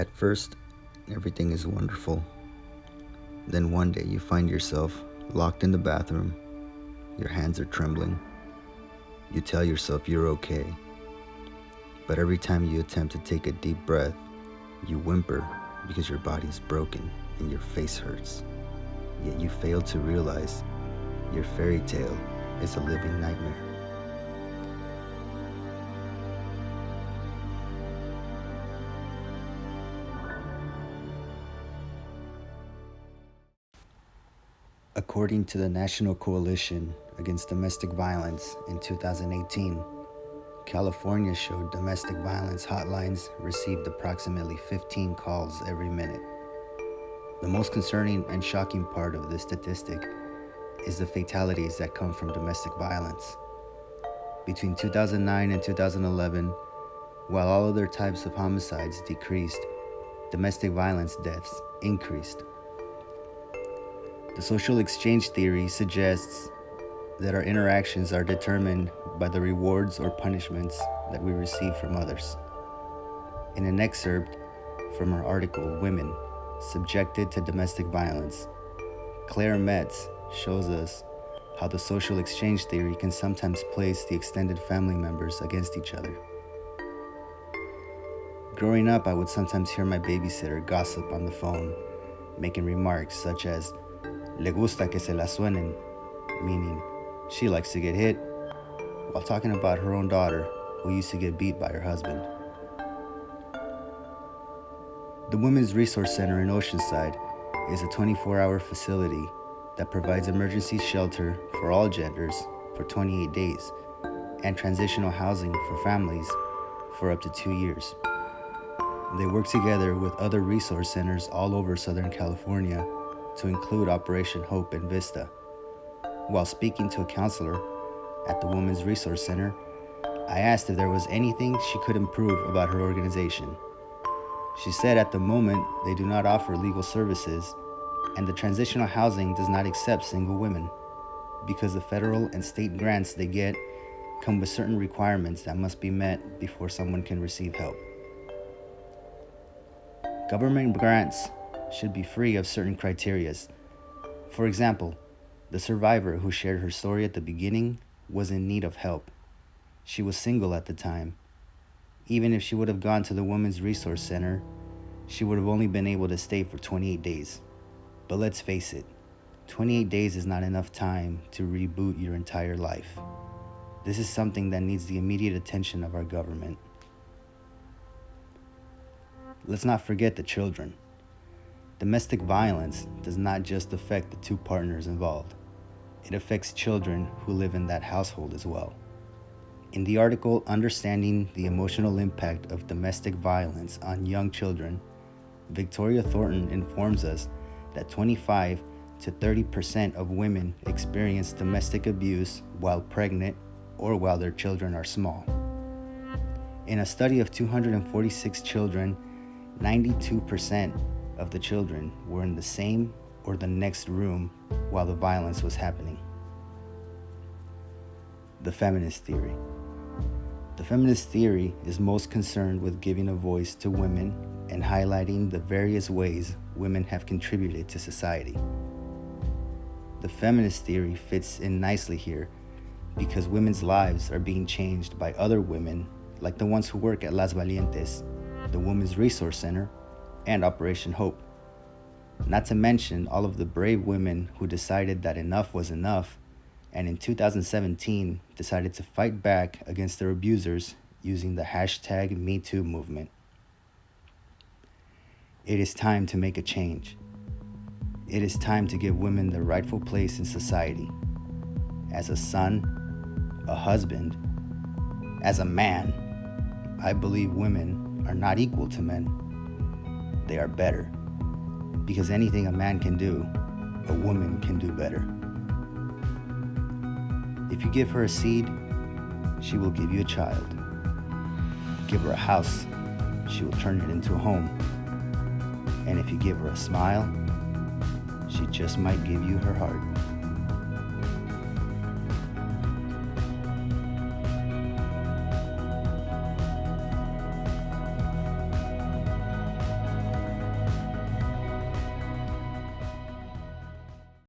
At first, everything is wonderful. Then one day you find yourself locked in the bathroom. Your hands are trembling. You tell yourself you're okay. But every time you attempt to take a deep breath, you whimper because your body is broken and your face hurts. Yet you fail to realize your fairy tale is a living nightmare. According to the National Coalition Against Domestic Violence in 2018, California showed domestic violence hotlines received approximately 15 calls every minute. The most concerning and shocking part of this statistic is the fatalities that come from domestic violence. Between 2009 and 2011, while all other types of homicides decreased, domestic violence deaths increased. The social exchange theory suggests that our interactions are determined by the rewards or punishments that we receive from others. In an excerpt from her article, Women Subjected to Domestic Violence, Claire Metz shows us how the social exchange theory can sometimes place the extended family members against each other. Growing up, I would sometimes hear my babysitter gossip on the phone, making remarks such as, "Le gusta que se la suenen," meaning she likes to get hit, while talking about her own daughter who used to get beat by her husband. The Women's Resource Center in Oceanside is a 24-hour facility that provides emergency shelter for all genders for 28 days and transitional housing for families for up to 2 years. They work together with other resource centers all over Southern California to include Operation Hope and Vista. While speaking to a counselor at the Women's Resource Center, I asked if there was anything she could improve about her organization. She said at the moment they do not offer legal services and the transitional housing does not accept single women because the federal and state grants they get come with certain requirements that must be met before someone can receive help. Government grants should be free of certain criteria. For example, the survivor who shared her story at the beginning was in need of help. She was single at the time. Even if she would have gone to the Women's Resource Center, she would have only been able to stay for 28 days. But let's face it, 28 days is not enough time to reboot your entire life. This is something that needs the immediate attention of our government. Let's not forget the children. Domestic violence does not just affect the two partners involved. It affects children who live in that household as well. In the article, Understanding the Emotional Impact of Domestic Violence on Young Children, Victoria Thornton informs us that 25 to 30% of women experience domestic abuse while pregnant or while their children are small. In a study of 246 children, 92% of the children were in the same or the next room while the violence was happening. The feminist theory. The feminist theory is most concerned with giving a voice to women and highlighting the various ways women have contributed to society. The feminist theory fits in nicely here because women's lives are being changed by other women like the ones who work at Las Valientes, the Women's Resource Center, and Operation Hope. Not to mention all of the brave women who decided that enough was enough and in 2017 decided to fight back against their abusers using the hashtag #MeToo movement. It is time to make a change. It is time to give women the rightful place in society. As a son, a husband, as a man, I believe women are not equal to men. They are better. Because anything a man can do, a woman can do better. If you give her a seed, she will give you a child. Give her a house, she will turn it into a home. And if you give her a smile, she just might give you her heart.